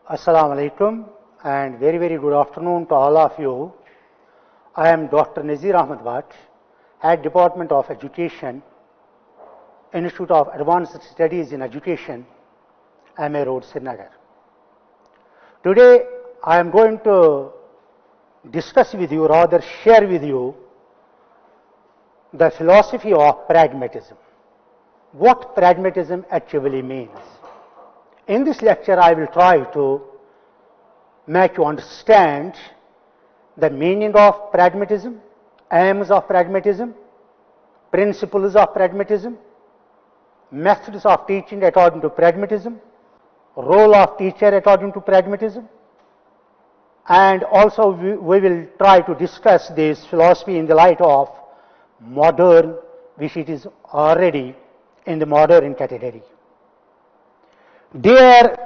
Assalamu alaikum and very good afternoon to all of you. I am Dr. Nazir Ahmad Bhat, Head Department of Education, Institute of Advanced Studies in Education, MA Road, Srinagar. Today I am going to discuss with you, rather share with you, the philosophy of pragmatism. What pragmatism actually means. In this lecture, I will try to make you understand the meaning of pragmatism, aims of pragmatism, principles of pragmatism, methods of teaching according to pragmatism, role of teacher according to pragmatism, and also we will try to discuss this philosophy in the light of modern, which it is already in the modern category. Dear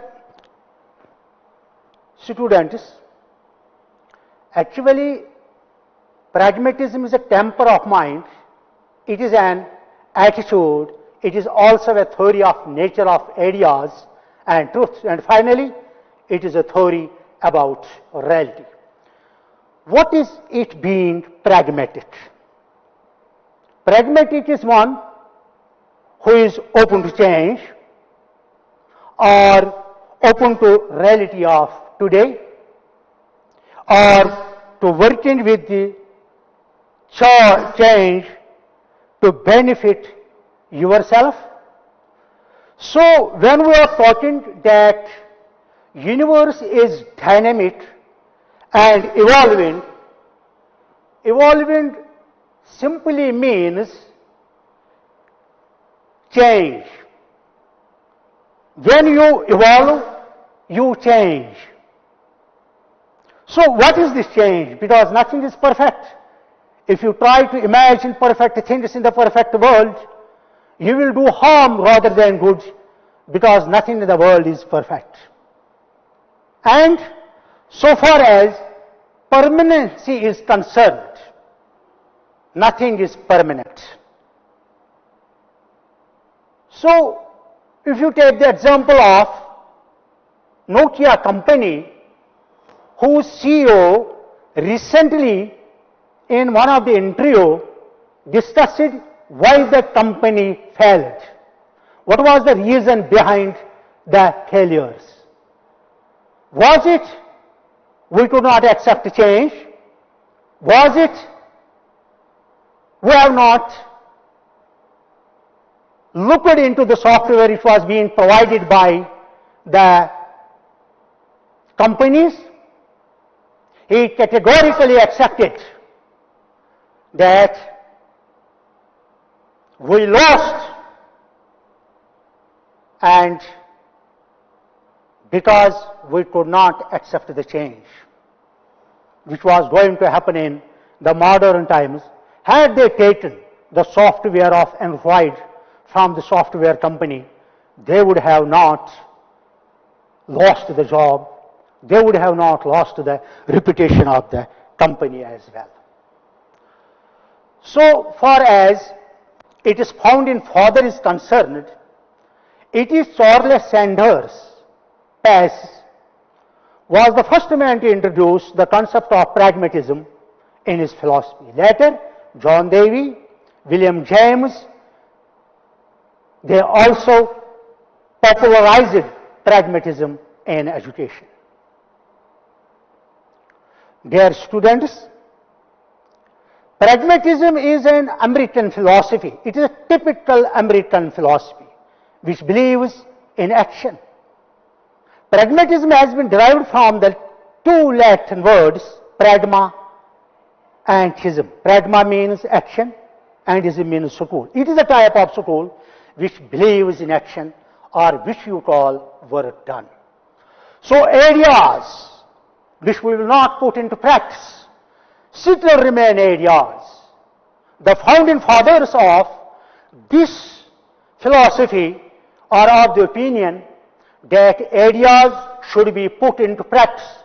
students, actually pragmatism is a temper of mind, it is an attitude, it is also a theory of nature of ideas and truth, and finally it is a theory about reality. What is it being pragmatic? Pragmatic is one who is open to change or open to reality of today, or to working with the change to benefit yourself. So when we are talking that universe is dynamic and evolving simply means change. When you evolve, you change. So what is this change? Because nothing is perfect. If you try to imagine perfect things in the perfect world, you will do harm rather than good, because nothing in the world is perfect. And so far as permanency is concerned, nothing is permanent. So if you take the example of Nokia company, whose CEO recently in one of the interview discussed why the company failed. What was the reason behind the failures? Was it we could not accept change? Was it we have not looked into the software which was being provided by the companies? He categorically accepted that we lost, and because we could not accept the change which was going to happen in the modern times. Had they taken the software of Android from the software company, they would have not lost the job, they would have not lost the reputation of the company as well. So far as it is found in father is concerned, it is Charles Sanders Peirce was the first man to introduce the concept of pragmatism in his philosophy. Later, John Dewey, William James, they also popularized pragmatism in education. Dear students, pragmatism is an American philosophy. It is a typical American philosophy which believes in action. Pragmatism has been derived from the two Latin words, pragma and ism. Pragma means action and ism means school. It is a type of school which believes in action, or which you call work done. So ideas which we will not put into practice still remain ideas. The founding fathers of this philosophy are of the opinion that ideas should be put into practice.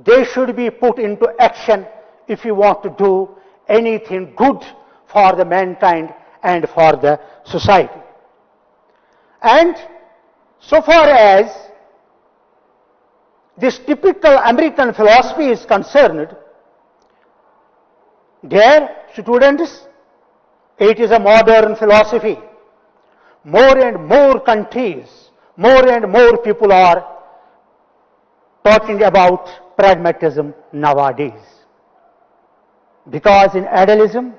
They should be put into action if you want to do anything good for the mankind and for the society. And so far as this typical American philosophy is concerned, dear students, it is a modern philosophy. More and more countries, more and more people are talking about pragmatism nowadays. Because in idealism,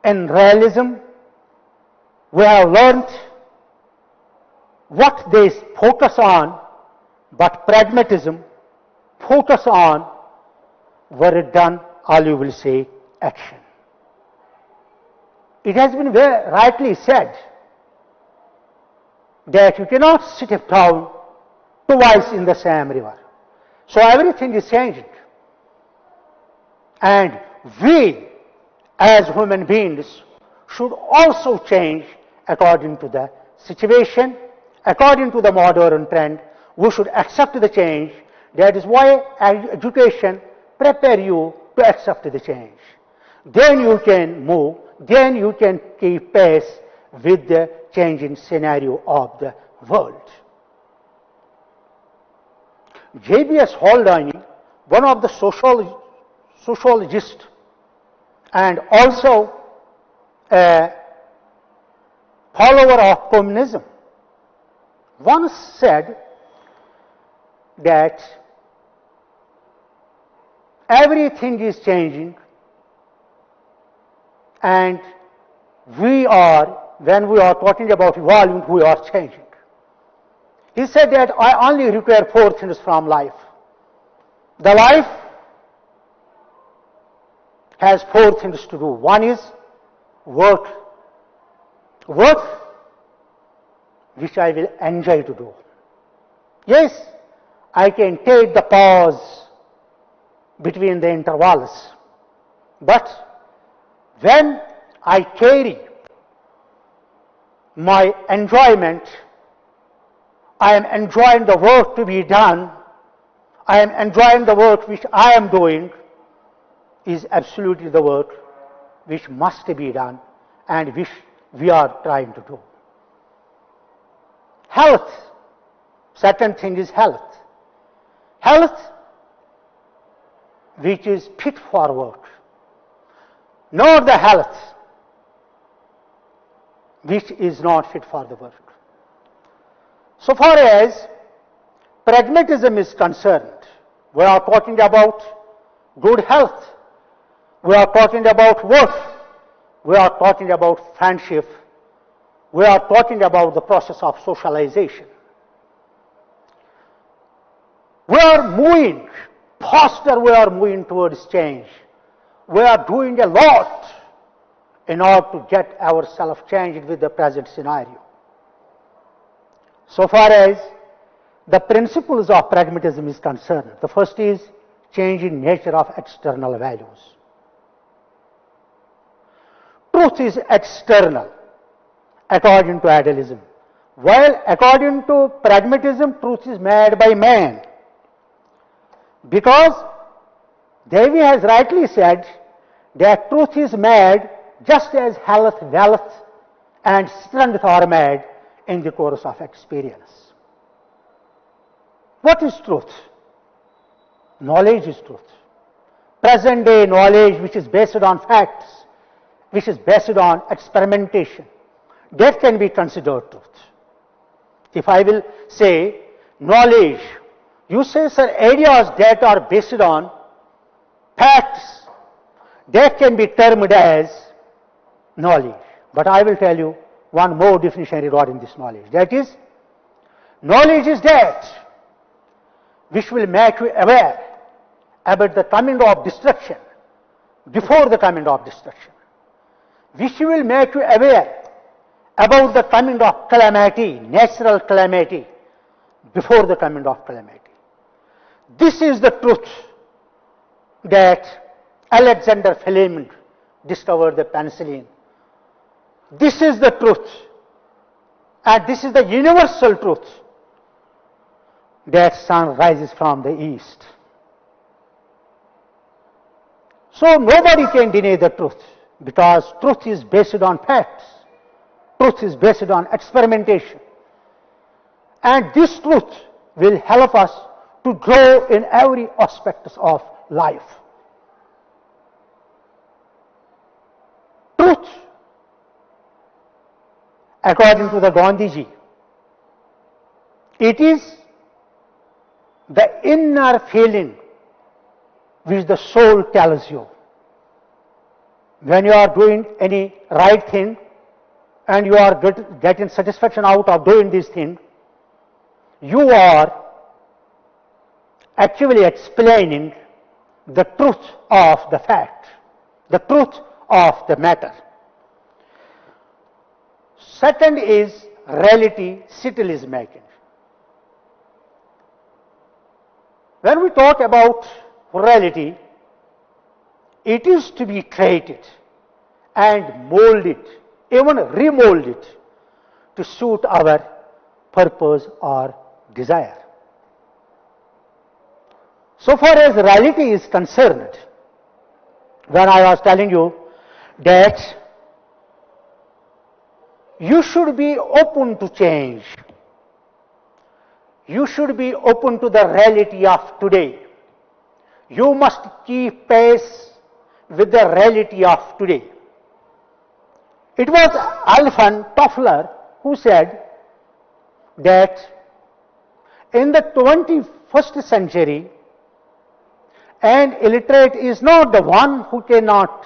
in realism, we have learnt what they focus on, but pragmatism focus on were it done, all you will say, action. It has been very rightly said that you cannot sit down twice in the same river. So everything is changing. And we, as human beings, should also change according to the situation, according to the modern trend. We should accept the change. That is why education prepares you to accept the change. Then you can move, then you can keep pace with the changing scenario of the world. J.B.S. Haldane, one of the sociologists and also a follower of communism, once said that everything is changing and we are, when we are talking about evolving, we are changing. He said that I only require 4 things from life. The life has 4 things to do. One is work. Work which I will enjoy to do. Yes, I can take the pause between the intervals. But when I carry my enjoyment, I am enjoying the work to be done, I am enjoying the work which I am doing, is absolutely the work which must be done and which we are trying to do. Health. Second thing is health. Health which is fit for work. Not the health which is not fit for the work. So far as pragmatism is concerned, we are talking about good health, we are talking about work, we are talking about friendship, we are talking about the process of socialization. We are moving faster, we are moving towards change. We are doing a lot in order to get ourselves changed with the present scenario. So far as the principles of pragmatism is concerned, the first is changing nature of external values. Truth is external according to idealism, while according to pragmatism, truth is made by man. Because Devi has rightly said that truth is made just as health, wealth and strength are made in the course of experience. What is truth? Knowledge is truth. Present day knowledge which is based on facts, which is based on experimentation, that can be considered truth. If I will say knowledge, you say, sir, ideas that are based on facts, that can be termed as knowledge. But I will tell you one more definition regarding this knowledge. That is, knowledge is that which will make you aware about the coming of destruction before the coming of destruction, which will make you aware about the coming of calamity, natural calamity, before the coming of calamity. This is the truth that Alexander Fleming discovered the penicillin. This is the truth, and this is the universal truth, that sun rises from the east. So nobody can deny the truth, because truth is based on facts, truth is based on experimentation, and this truth will help us to grow in every aspect of life. Truth, according to the Gandhiji, it is the inner feeling which the soul tells you. When you are doing any right thing and you are getting satisfaction out of doing this thing, you are actually explaining the truth of the fact, the truth of the matter. Second is reality still is making. When we talk about reality, it is to be created and molded, even remolded to suit our purpose or desire. So far as reality is concerned, when I was telling you that you should be open to change, you should be open to the reality of today. You must keep pace with the reality of today. It was Alfred Toffler who said that in the 21st century, an illiterate is not the one who cannot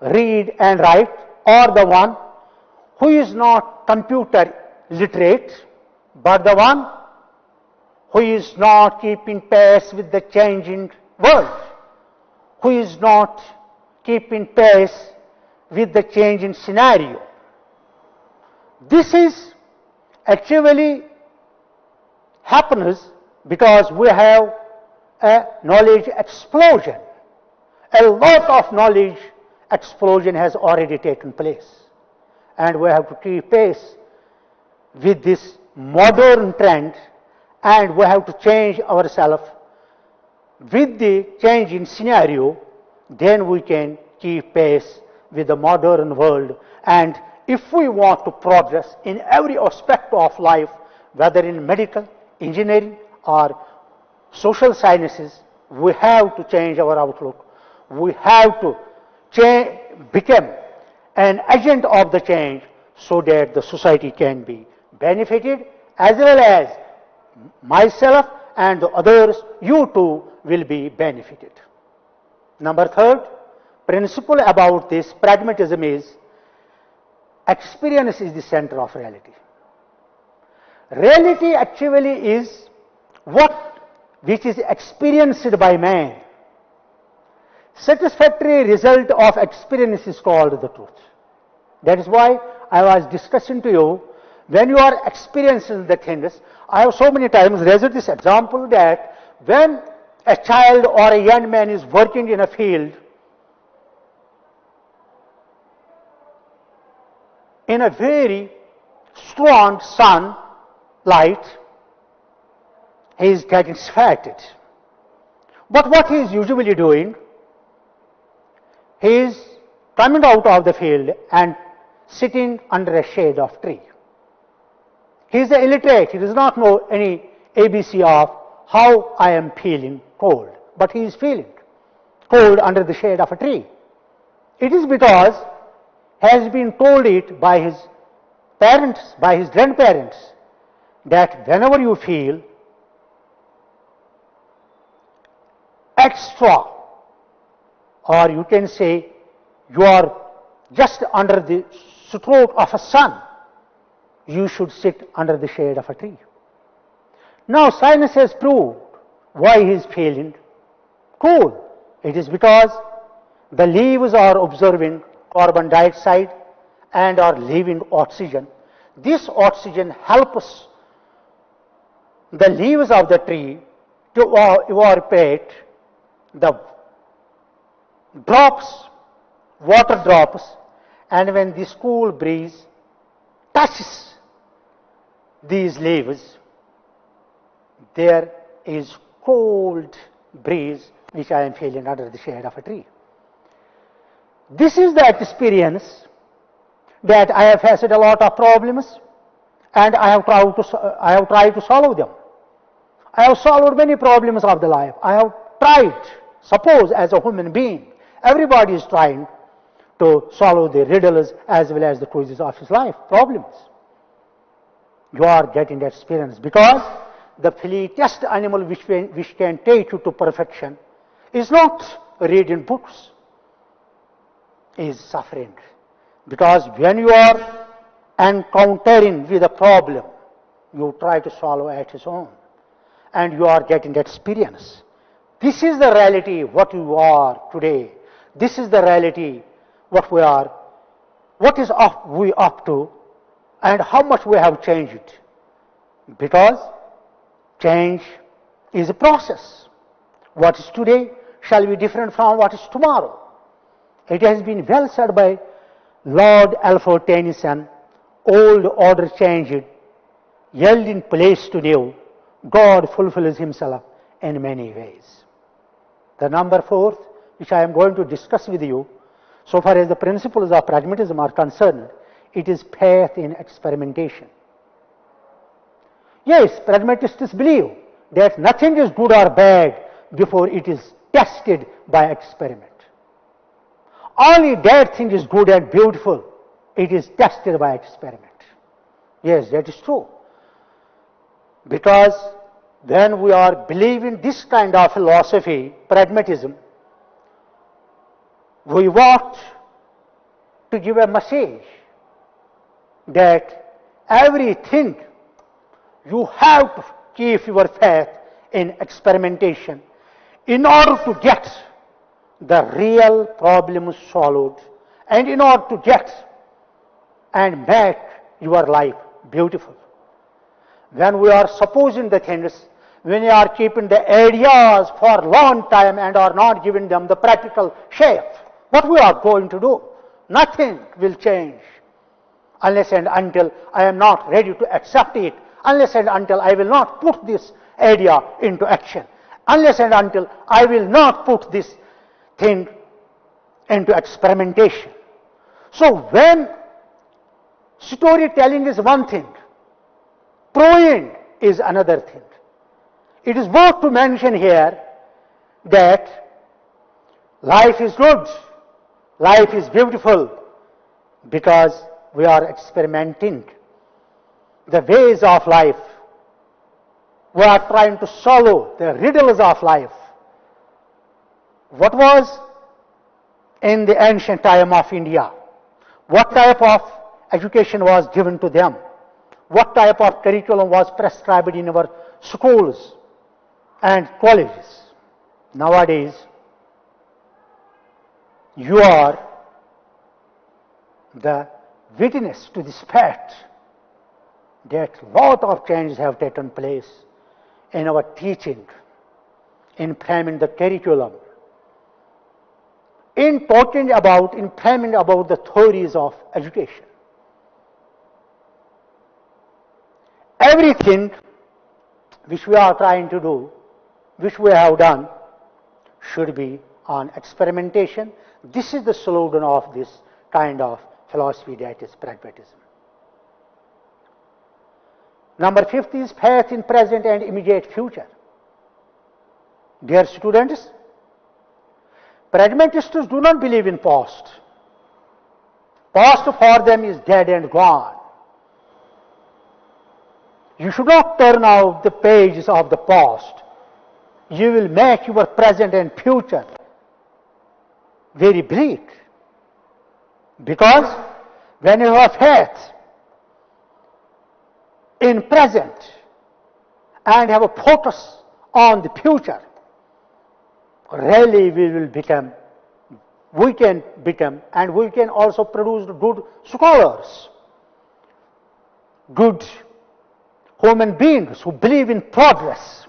read and write, or the one who is not computer literate, but the one who is not keeping pace with the changing world, who is not keeping pace with the changing scenario. This is actually happens because we have a knowledge explosion. A lot of knowledge explosion has already taken place, and we have to keep pace with this modern trend, and we have to change ourselves with the changing scenario. Then we can keep pace with the modern world. And if we want to progress in every aspect of life, whether in medical, engineering or social sciences, we have to change our outlook. We have to become an agent of the change so that the society can be benefited, as well as myself and the others, you too will be benefited. Number third principle about this pragmatism is experience is the center of reality. Reality actually is which is experienced by man. Satisfactory result of experience is called the truth. That is why I was discussing to you, when you are experiencing the things, I have so many times raised this example that when a child or a young man is working in a field, in a very strong sunlight, he is getting sweated. But what he is usually doing, he is coming out of the field and sitting under a shade of tree. He is illiterate, he does not know any ABC of how I am feeling cold, but he is feeling cold under the shade of a tree. It is because he has been told it by his parents, by his grandparents, that whenever you feel extra, or you can say you are just under the stroke of a sun, you should sit under the shade of a tree. Now science has proved why he is feeling cool. It is because the leaves are absorbing carbon dioxide and are leaving oxygen. This oxygen helps the leaves of the tree to evaporate the drops, water drops, and when this cool breeze touches these leaves, there is cold breeze which I am feeling under the shade of a tree. This is the experience that I have faced a lot of problems, and I have tried to solve them. I have solved many problems of the life. I have tried, suppose as a human being, everybody is trying to solve the riddles as well as the quizzes of his life, problems. You are getting that experience because the fleetest animal which can take you to perfection is not reading books, is suffering. Because when you are encountering with a problem, you try to solve at its own, and you are getting that experience. This is the reality what you are today. This is the reality what we are, what is we up to, and how much we have changed. Because change is a process. What is today shall be different from what is tomorrow. It has been well said by Lord Alfred Tennyson, old order changed, yield in place to new, God fulfills himself in many ways. The number fourth, which I am going to discuss with you, so far as the principles of pragmatism are concerned, it is faith in experimentation. Yes, pragmatists believe that nothing is good or bad before it is tested by experiment. Only that thing is good and beautiful, it is tested by experiment. Yes, that is true. Because when we are believing this kind of philosophy, pragmatism, we want to give a message that everything you have to keep your faith in experimentation in order to get the real problem solved and in order to get and make your life beautiful. When we are supposing the things, when we are keeping the ideas for a long time and are not giving them the practical shape, what we are going to do? Nothing will change unless and until I am not ready to accept it, unless and until I will not put this idea into action, unless and until I will not put this thing into experimentation. So when storytelling is one thing, proving is another thing. It is worth to mention here that life is good, life is beautiful, because we are experimenting the ways of life. We are trying to solve the riddles of life. What was in the ancient time of India? What type of education was given to them? What type of curriculum was prescribed in our schools and colleges? Nowadays, you are the witness to this fact that lot of changes have taken place in our teaching, in framing the curriculum, in talking about, in framing about the theories of education. Everything which we are trying to do, which we have done, should be on experimentation. This is the slogan of this kind of philosophy, that is pragmatism. Number 5 is faith in present and immediate future. Dear students, pragmatists do not believe in past. Past for them is dead and gone. You should not turn out the pages of the past. You will make your present and future very bleak. Because when you have faith in present and have a focus on the future, really we can become and we can also produce good scholars, good human beings who believe in progress,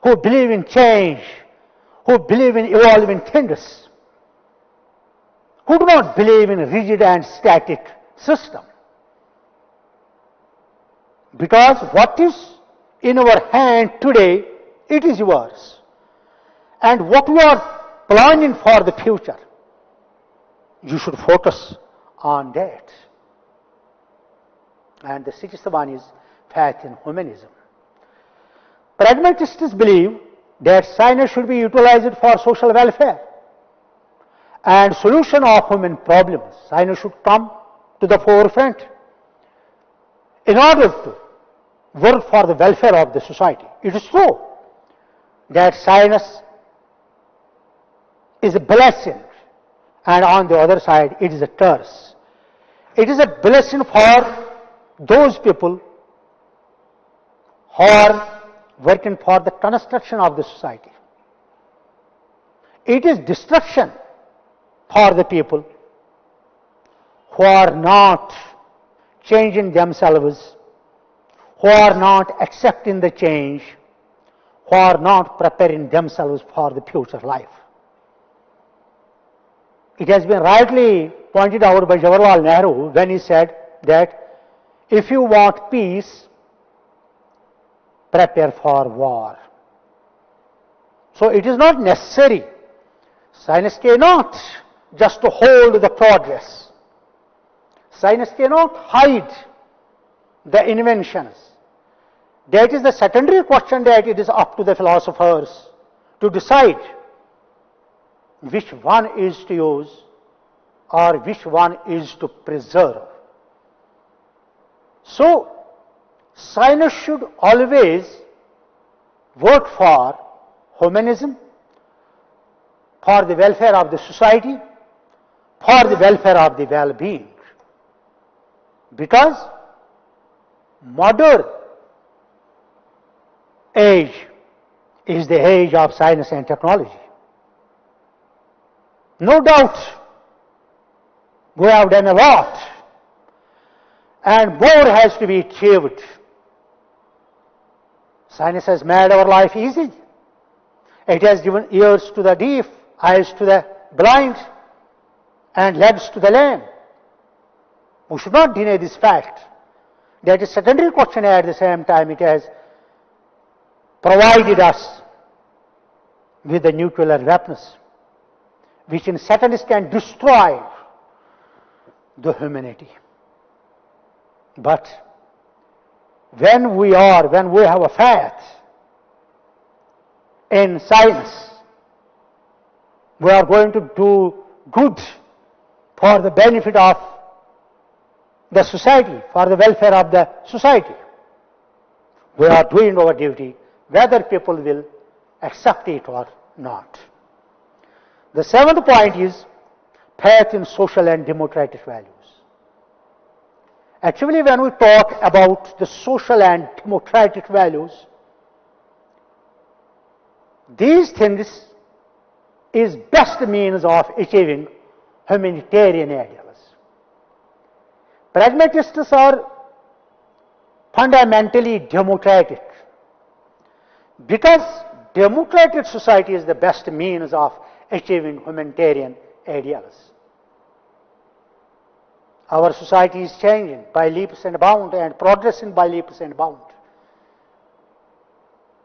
who believe in change, who believe in evolving things, who do not believe in a rigid and static system. Because what is in our hand today, it is yours. And what we are planning for the future, you should focus on that. And the sixth one is faith in humanism. Pragmatists believe that science should be utilized for social welfare and solution of human problems. Science should come to the forefront in order to work for the welfare of the society. It is true that science is a blessing, and on the other side it is a curse. It is a blessing for those people who are working for the construction of the society. It is destruction for the people who are not changing themselves, who are not accepting the change, who are not preparing themselves for the future life. It has been rightly pointed out by Jawaharlal Nehru when he said that if you want peace, prepare for war. So it is not necessary. Science cannot just hold the progress. Science cannot hide the inventions. That is the secondary question that it is up to the philosophers to decide which one is to use or which one is to preserve. So, science should always work for humanism, for the welfare of the society, for the welfare of the well-being. Because modern age is the age of science and technology. No doubt, we have done a lot, and more has to be achieved. Science has made our life easy. It has given ears to the deaf, eyes to the blind, and legs to the lame. We should not deny this fact. That is a secondary question. At the same time, it has provided us with the nuclear weapons, which in seconds can destroy the humanity. But when we have a faith in science, we are going to do good for the benefit of the society, for the welfare of the society. We are doing our duty, whether people will accept it or not. The seventh point is faith in social and democratic values. Actually, when we talk about the social and democratic values, these things is best means of achieving humanitarian ideals. Pragmatists are fundamentally democratic because democratic society is the best means of achieving humanitarian ideals. Our society is changing by leaps and bounds and progressing by leaps and bounds.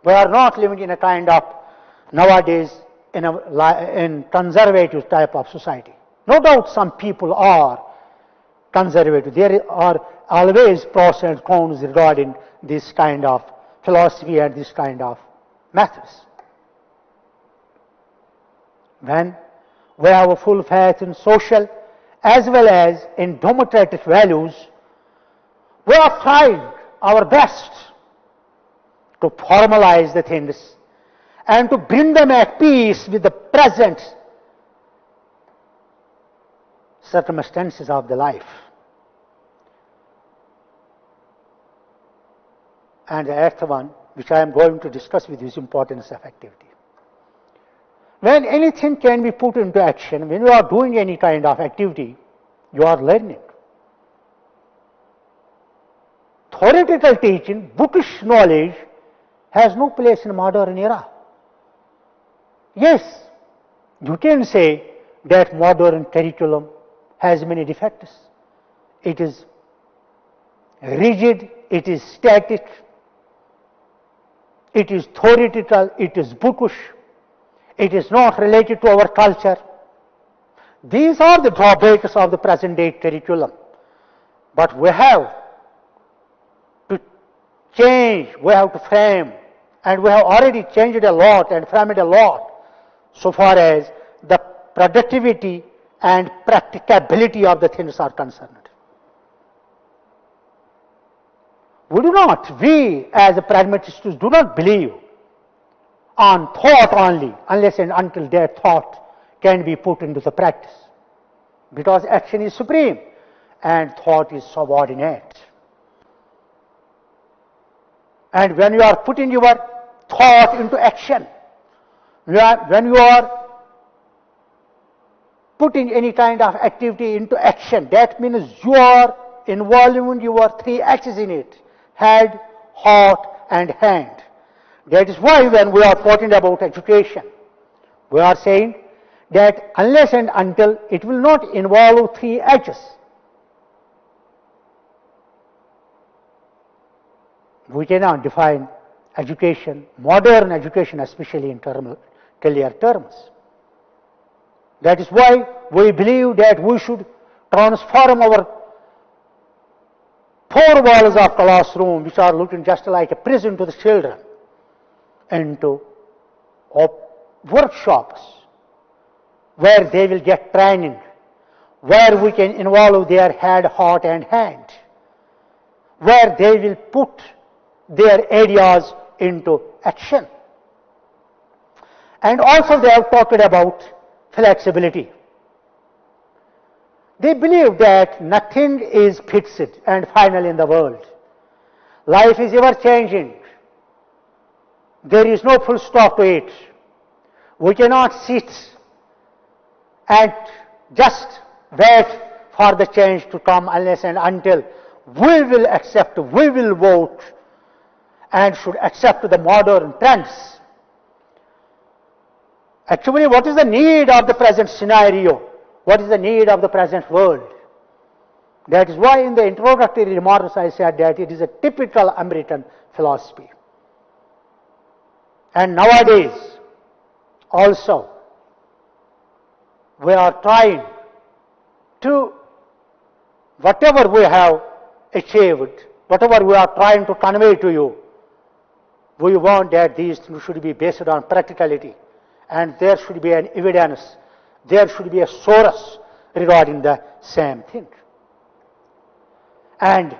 We are not living in a kind of, nowadays, in conservative type of society. No doubt some people are conservative. There are always pros and cons regarding this kind of philosophy and this kind of methods. When we have a full faith in social as well as in democratic values, we are trying our best to formalize the things and to bring them at peace with the present circumstances of the life. And the eighth one, which I am going to discuss with you, is importance of activity. When anything can be put into action, when you are doing any kind of activity, you are learning. Theoretical teaching, bookish knowledge, has no place in modern era. Yes, you can say that modern curriculum has many defects. It is rigid, it is static, it is theoretical, it is bookish, it is not related to our culture. These are the drawbacks of the present day curriculum. But we have to change, we have to frame And we have already changed a lot and framed a lot so far as the productivity and practicability of the things are concerned. We as pragmatists do not believe on thought only unless and until that thought can be put into the practice. Because action is supreme and thought is subordinate. And when you are putting your thought into action, when you are putting any kind of activity into action, that means you are involving your three axes in it: head, heart, and hand. That is why when we are talking about education, we are saying that unless and until it will not involve three axes, we cannot define education, modern education, especially in clear terms. That is why we believe that we should transform our four walls of classroom, which are looking just like a prison to the children, into workshops where they will get training, where we can involve their head, heart, and hand, where they will put their ideas into action. And also they have talked about flexibility. They believe that nothing is fixed and final in the world. Life is ever changing. There is no full stop to it. We cannot sit and just wait for the change to come unless and until we will accept, we will vote, and should accept the modern trends. Actually, what is the need of the present scenario? What is the need of the present world? That is why in the introductory remarks I said that it is a typical American philosophy. And nowadays, also, we are trying to, whatever we have achieved, whatever we are trying to convey to you, we want that these things should be based on practicality, and there should be an evidence, there should be a source regarding the same thing. And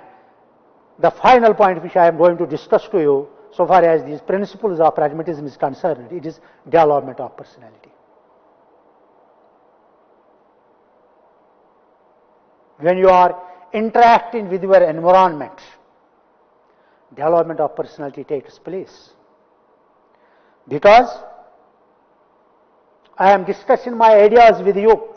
the final point which I am going to discuss to you, so far as these principles of pragmatism is concerned, it is development of personality. When you are interacting with your environment, development of personality takes place. Because I am discussing my ideas with you,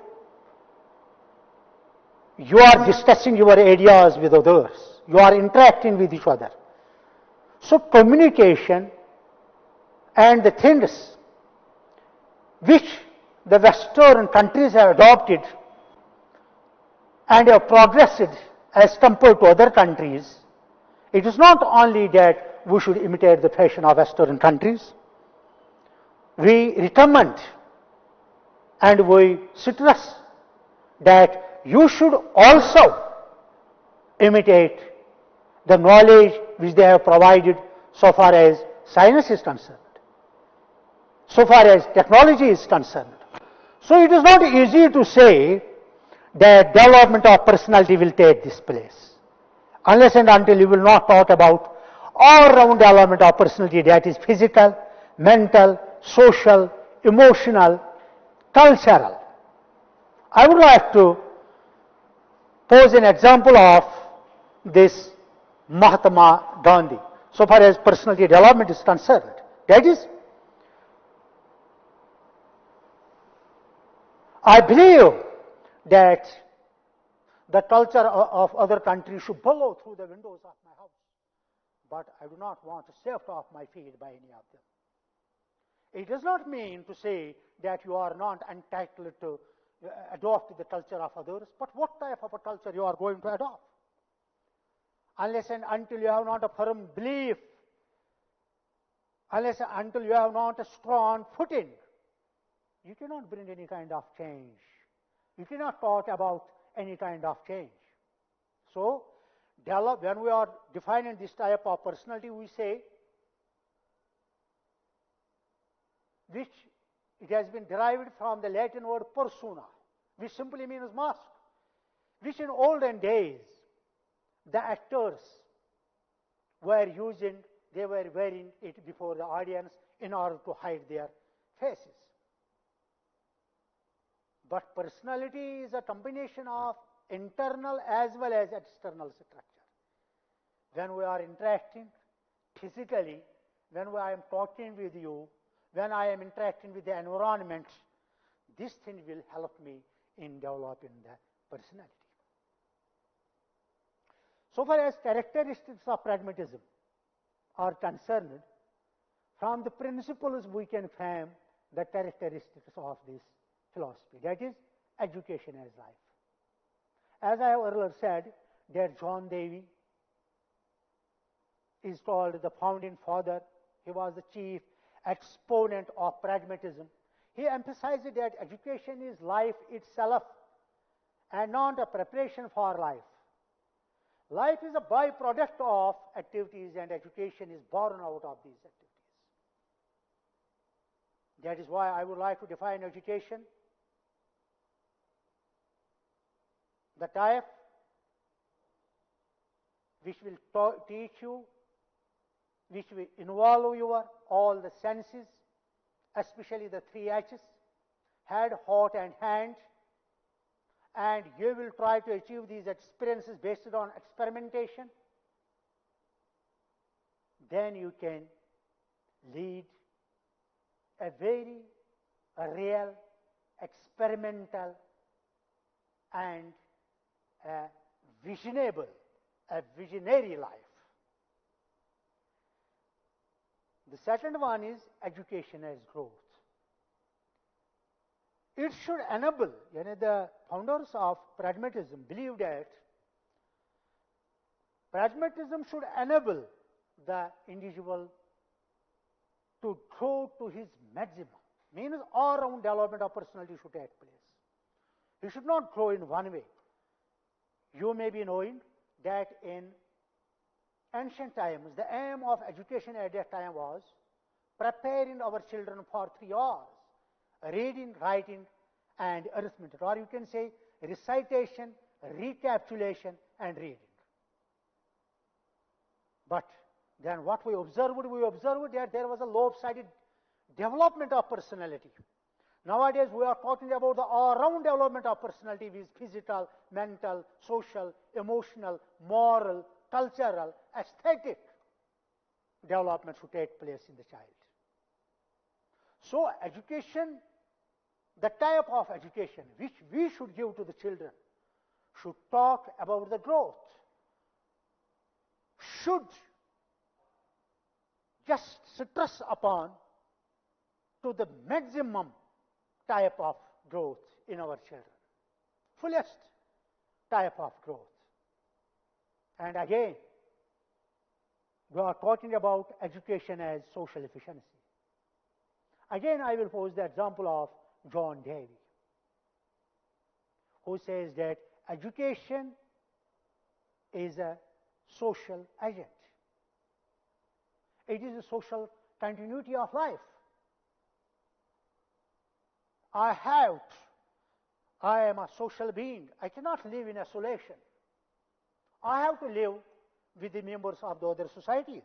you are discussing your ideas with others, you are interacting with each other. So communication and the things which the Western countries have adopted and have progressed as compared to other countries, it is not only that we should imitate the fashion of Western countries, we recommend and we stress that you should also imitate the knowledge which they have provided so far as science is concerned, so far as technology is concerned. So it is not easy to say that development of personality will take this place, unless and until you will not talk about all-round development of personality, that is physical, mental, social, emotional, cultural. I would like to pose an example of this Mahatma Gandhi, so far as personality development is concerned. That is, I believe that the culture of other countries should blow through the windows of my house, but I do not want to shift off my feet by any of them. It does not mean to say that you are not entitled to adopt the culture of others, but what type of a culture you are going to adopt? Unless and until you have not a firm belief, unless and until you have not a strong footing, you cannot bring any kind of change. You cannot talk about any kind of change. So, when we are defining this type of personality, we say which it has been derived from the Latin word persona, which simply means mask, which in olden days the actors were using, they were wearing it before the audience in order to hide their faces. But personality is a combination of internal as well as external structure. When we are interacting physically, when I am talking with you, when I am interacting with the environment, this thing will help me in developing the personality. So far as characteristics of pragmatism are concerned, from the principles we can frame the characteristics of this philosophy, that is, education as life. As I have earlier said, that John Dewey is called the founding father. He was the chief exponent of pragmatism. He emphasized that education is life itself and not a preparation for life. Life is a byproduct of activities and education is born out of these activities. That is why I would like to define education. The type which will teach you, which will involve your all the senses, especially the 3 H's, head, heart and hand, and you will try to achieve these experiences based on experimentation. Then you can lead a very real, experimental and a visionary life. The second one is education as growth. It should enable, the founders of pragmatism believe that pragmatism should enable the individual to grow to his maximum. Means all-round development of personality should take place. He should not grow in one way. You may be knowing that in ancient times, the aim of education at that time was preparing our children for 3 R's: reading, writing, and arithmetic. Or you can say recitation, recapitulation, and reading. But then what we observed that there was a lopsided development of personality. Nowadays we are talking about the all-round development of personality, which is physical, mental, social, emotional, moral, cultural, aesthetic development should take place in the child. So education, the type of education which we should give to the children should talk about the growth, should just stress upon to the maximum type of growth in our children, fullest type of growth. And again, we are talking about education as social efficiency. Again, I will pose the example of John Dewey, who says that education is a social agent. It is a social continuity of life. I am a social being. I cannot live in isolation. I have to live with the members of the other societies.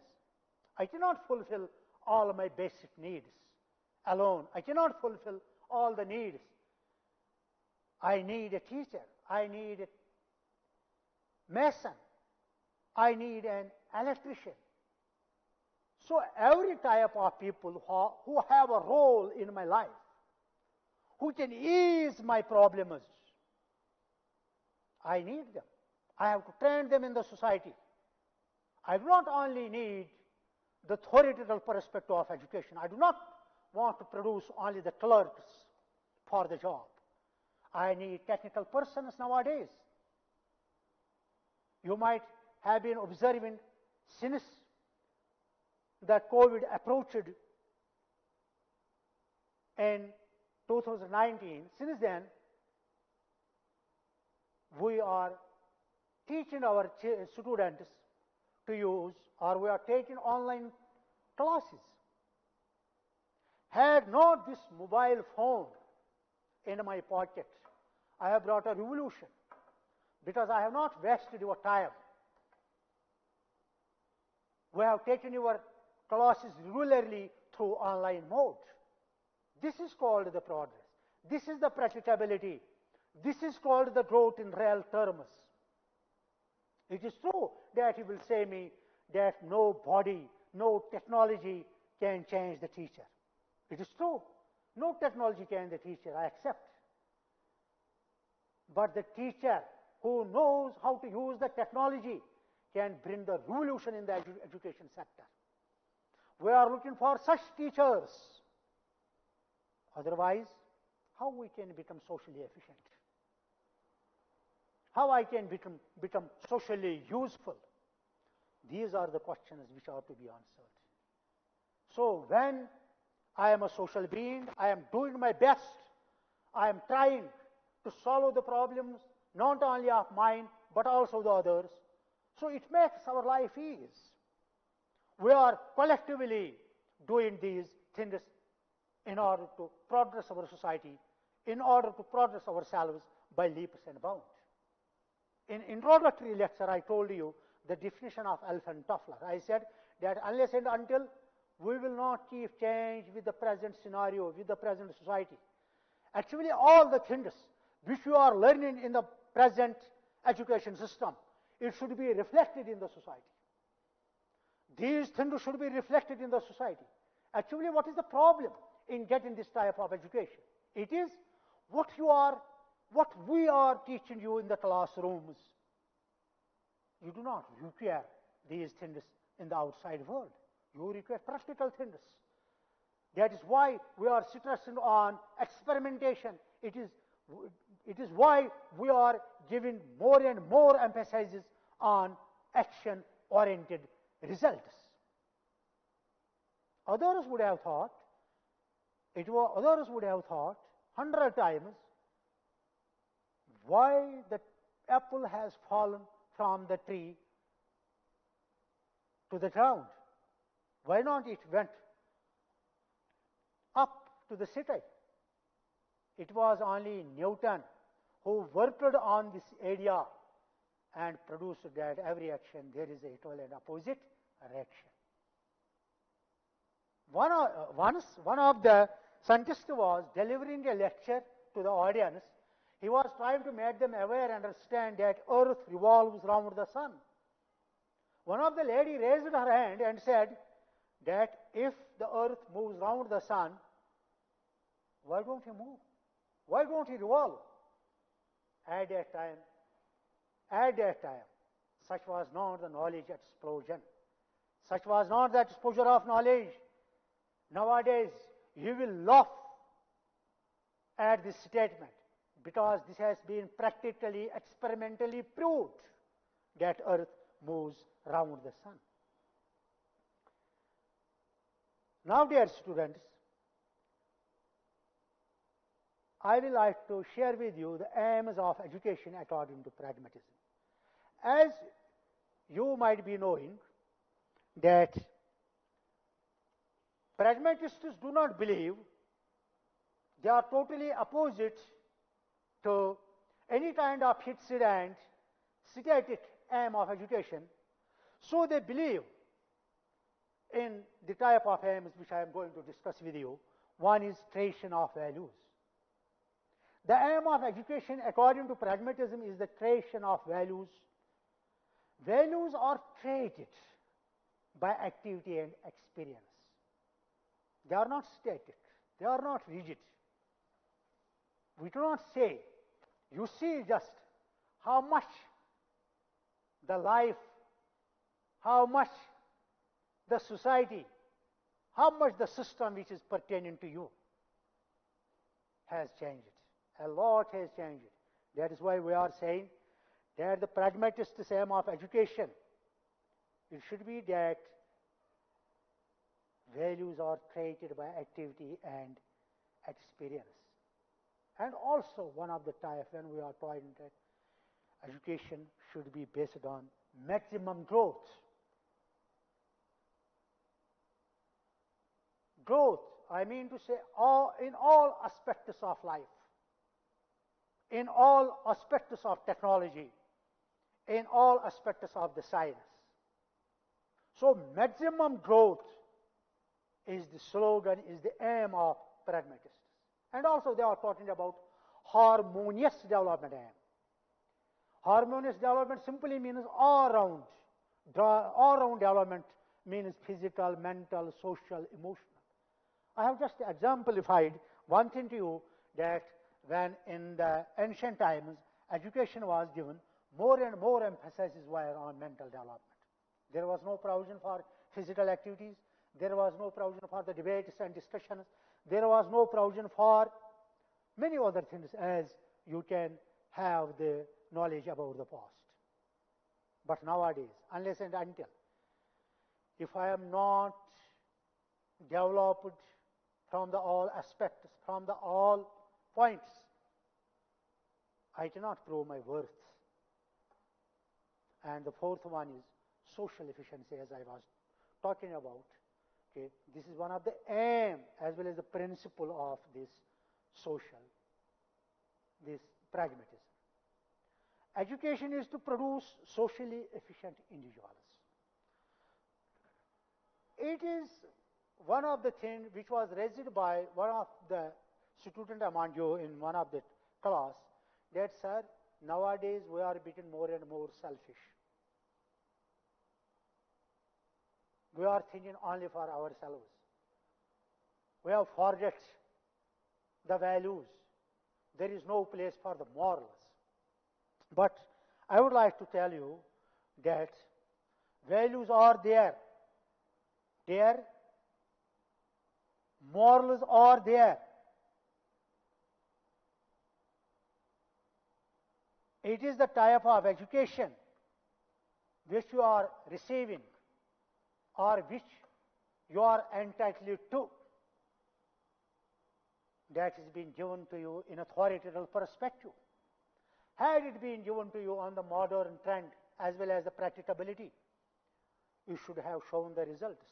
I cannot fulfill all my basic needs alone. I cannot fulfill all the needs. I need a teacher. I need a mason. I need an electrician. So every type of people who have a role in my life, who can ease my problems, I need them. I have to train them in the society. I do not only need the theoretical perspective of education. I do not want to produce only the clerks for the job. I need technical persons nowadays. You might have been observing since the COVID approached in 2019, since then, we are teaching our students to use, or we are taking online classes. Had not this mobile phone in my pocket, I have brought a revolution, because I have not wasted your time. We have taken your classes regularly through online mode. This is called the progress. This is the practicability. This is called the growth in real terms. It is true that you will say me that no body, no technology can change the teacher. It is true. No technology can the teacher, I accept. But the teacher who knows how to use the technology can bring the revolution in the education sector. We are looking for such teachers. Otherwise, how we can become socially efficient? How I can become socially useful? These are the questions which are to be answered. So when I am a social being, I am doing my best. I am trying to solve the problems, not only of mine, but also the others. So it makes our life easy. We are collectively doing these things in order to progress our society, in order to progress ourselves by leaps and bounds. In introductory lecture, I told you the definition of elephant tuffler. I said that unless and until we will not keep change with the present scenario, with the present society. Actually, all the things which you are learning in the present education system, it should be reflected in the society. These things should be reflected in the society. Actually, what is the problem in getting this type of education? It is what we are teaching you in the classrooms. You do not require these things in the outside world. You require practical things. That is why we are stressing on experimentation. It is why we are giving more and more emphasis on action-oriented results. Others would have thought 100 times why the apple has fallen from the tree to the ground. Why not it went up to the city? It was only Newton who worked on this idea and produced that every action there is an equal and opposite reaction. One of the scientists was delivering a lecture to the audience. He was trying to make them aware and understand that Earth revolves around the sun. One of the lady raised her hand and said that if the Earth moves around the sun, why don't he move? Why don't he revolve? At that time, such was not the knowledge explosion. Such was not the exposure of knowledge. Nowadays, you will laugh at this statement because this has been practically, experimentally proved that Earth moves around the sun. Now, dear students, I will like to share with you the aims of education according to pragmatism. As you might be knowing that pragmatists do not believe, they are totally opposite to any kind of fixed and static aim of education. So they believe in the type of aims which I am going to discuss with you. One is creation of values. The aim of education according to pragmatism is the creation of values. Values are created by activity and experience. They are not static. They are not rigid. We do not say, you see just how much the life, how much the society, how much the system which is pertaining to you has changed. A lot has changed. That is why we are saying that the pragmatist aim of education, it should be that values are created by activity and experience. And also one of the type when we are talking that education should be based on maximum growth. Growth I mean to say in all aspects of life, in all aspects of technology, in all aspects of the science. So maximum growth is the slogan, is the aim of pragmatists. And also they are talking about harmonious development aim. Harmonious development simply means all round. All round development means physical, mental, social, emotional. I have just exemplified one thing to you, that when in the ancient times education was given, more and more emphasis were on mental development. There was no provision for physical activities. There was no provision for the debates and discussions. There was no provision for many other things as you can have the knowledge about the past. But nowadays, unless and until, if I am not developed from the all aspects, from the all points, I cannot prove my worth. And the fourth one is social efficiency, as I was talking about. Okay, this is one of the aim as well as the principle of this pragmatism. Education is to produce socially efficient individuals. It is one of the things which was raised by one of the student among you in one of the class, that sir, nowadays we are becoming more and more selfish. We are thinking only for ourselves. We have forget the values. There is no place for the morals. But I would like to tell you that values are there. Their morals are there. It is the type of education which you are receiving or which you are entitled to, that is being given to you in authoritative perspective. Had it been given to you on the modern trend as well as the practicability, you should have shown the results.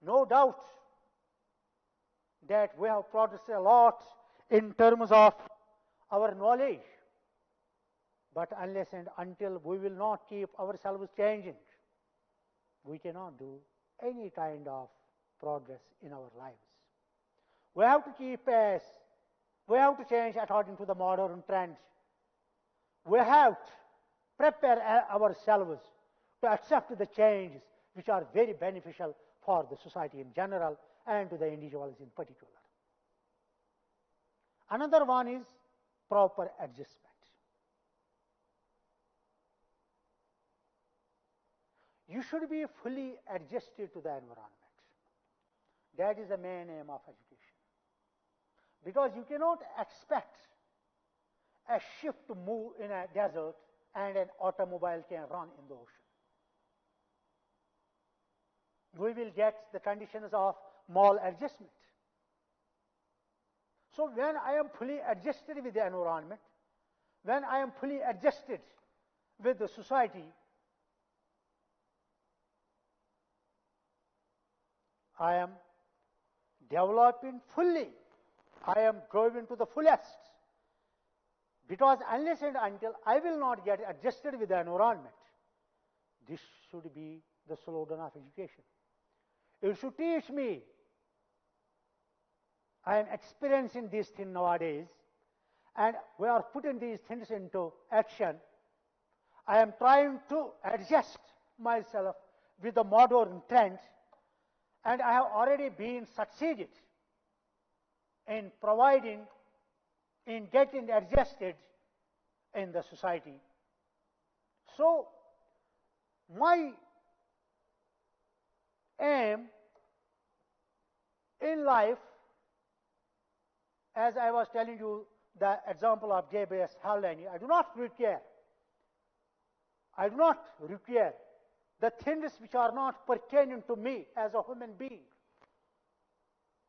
No doubt that we have progressed a lot in terms of our knowledge, but unless and until we will not keep ourselves changing, we cannot do any kind of progress in our lives. We have to keep pace. We have to change according to the modern trends. We have to prepare ourselves to accept the changes which are very beneficial for the society in general and to the individuals in particular. Another one is proper adjustment. You should be fully adjusted to the environment. That is the main aim of education. Because you cannot expect a ship to move in a desert and an automobile can run in the ocean. We will get the conditions of maladjustment. So when I am fully adjusted with the environment, when I am fully adjusted with the society, I am developing fully. I am growing to the fullest. Because unless and until I will not get adjusted with the environment, this should be the slogan of education. It should teach me. I am experiencing these things nowadays, and we are putting these things into action. I am trying to adjust myself with the modern trend, and I have already been succeeded in providing, in getting adjusted in the society. So, my aim in life, as I was telling you the example of J.B.S. Haldane, I do not require the things which are not pertaining to me as a human being.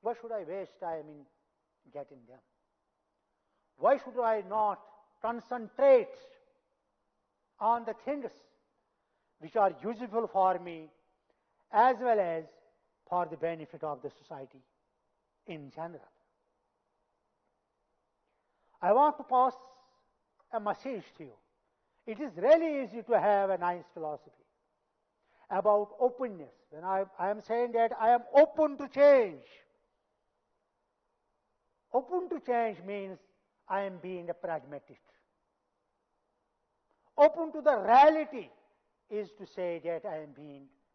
Why should I waste time in getting them? Why should I not concentrate on the things which are useful for me as well as for the benefit of the society in general. I want to pass a message to you. It is really easy to have a nice philosophy about openness. When I am saying that I am open to change. Open to change means I am being a pragmatist. Open to the reality is to say that I am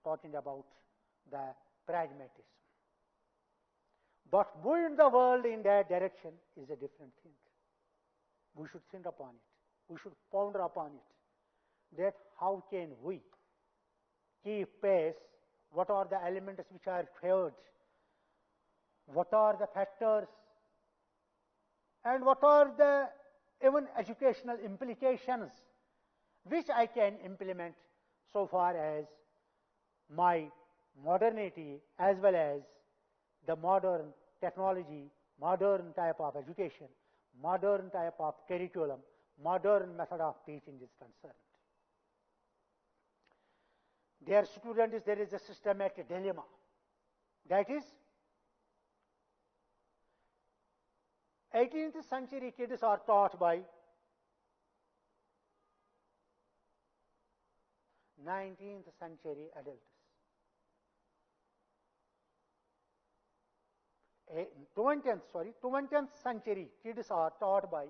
talking about the pragmatism. But moving the world in that direction is a different thing. We should think upon it. We should ponder upon it. That how can we keep pace? What are the elements which are required? What are the factors? And what are the even educational implications which I can implement so far as my modernity as well as the modern technology, modern type of education, modern type of curriculum, modern method of teaching is concerned. Dear students, there is a systematic dilemma. That is, 18th century kids are taught by 19th century adults. 20th century kids are taught by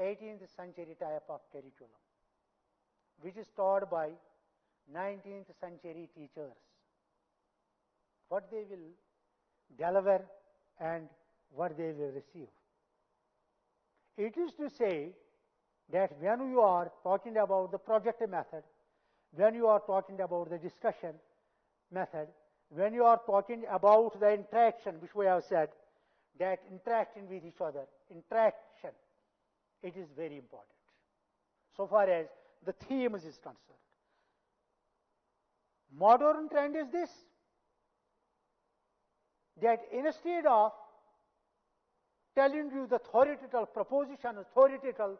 18th century type of curriculum, which is taught by 19th century teachers. What they will deliver and what they will receive. It is to say that when you are talking about the project method, when you are talking about the discussion method, when you are talking about the interaction, which we have said, that interaction with each other, interaction, it is very important. So far as the theme is concerned. Modern trend is this, that instead of telling you the theoretical proposition, theoretical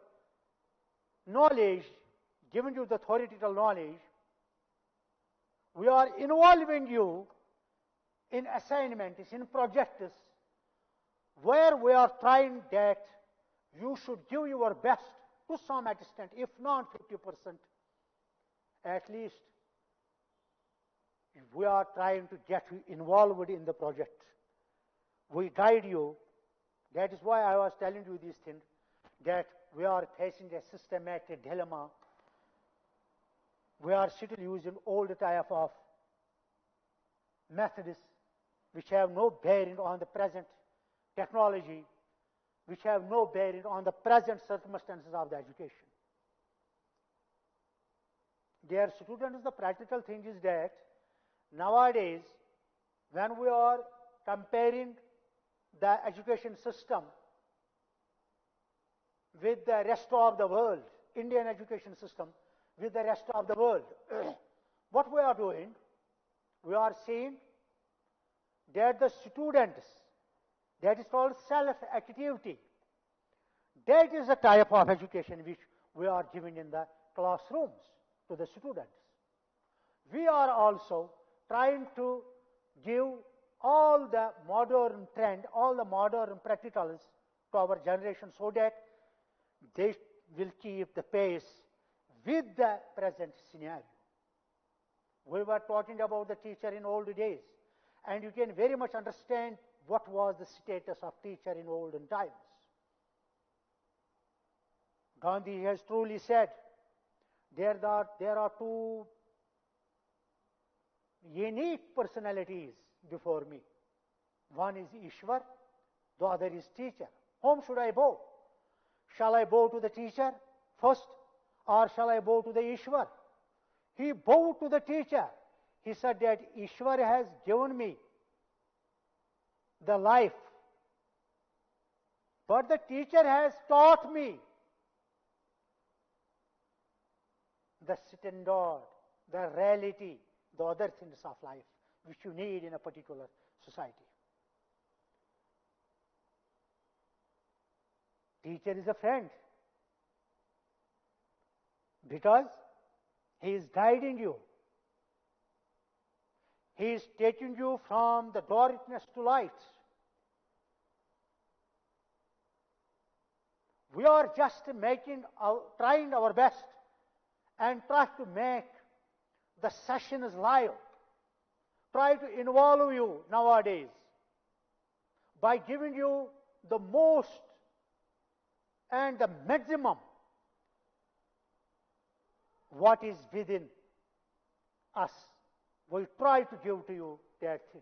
knowledge, giving you the theoretical knowledge, we are involving you in assignments, in projects, where we are trying that you should give your best to some extent, if not 50%, at least we are trying to get you involved in the project. We guide you. That is why I was telling you these things, that we are facing a systematic dilemma. We are still using old type of methods which have no bearing on the present technology, which have no bearing on the present circumstances of the education. Dear students, the practical thing is that nowadays, when we are comparing the education system with the rest of the world, Indian education system with the rest of the world, what we are doing, we are seeing that the students, that is called self-activity, that is the type of education which we are giving in the classrooms to the students. We are also trying to give all the modern trend, all the modern practicals to our generation so that they will keep the pace with the present scenario. We were talking about the teacher in old days, and you can very much understand what was the status of teacher in olden times. Gandhi has truly said, there are two unique personalities before me. One is Ishwar, the other is teacher. Whom should I bow? Shall I bow to the teacher first, or shall I bow to the Ishwar? He bowed to the teacher. He said that Ishwar has given me the life, but the teacher has taught me the standard, the reality, the other things of life which you need in a particular society. Teacher is a friend because he is guiding you. He is taking you from the darkness to light. We are just trying our best and try to make the sessions live. Try to involve you nowadays by giving you the most and the maximum what is within us. We try to give to you that thing.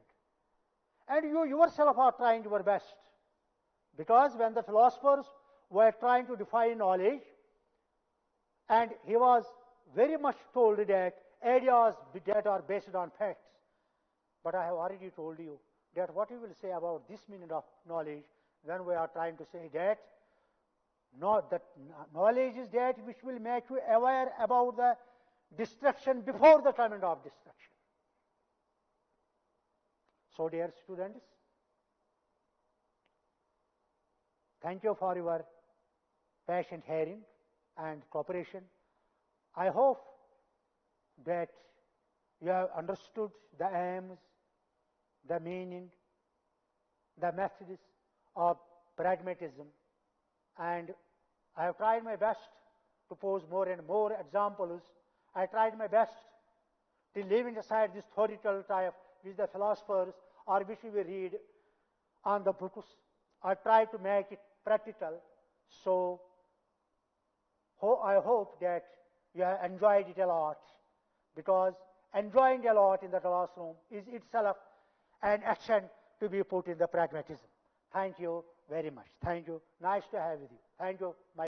And you yourself are trying your best. Because when the philosophers were trying to define knowledge, and he was very much told that ideas that are based on facts. But I have already told you that what we will say about this meaning of knowledge when we are trying to say that knowledge is that which will make you aware about the destruction before the coming of destruction. So, dear students, thank you for your patient hearing and cooperation. I hope that you have understood the aims, the meaning, the methods of pragmatism, and I have tried my best to pose more and more examples. I tried my best to leaving aside this theoretical type which the philosophers or which we read on the books. I tried to make it practical. So I hope that you have enjoyed it a lot, because enjoying a lot in the classroom is itself an action to be put in the pragmatism. Thank you very much. Thank you. Nice to have with you. Thank you, my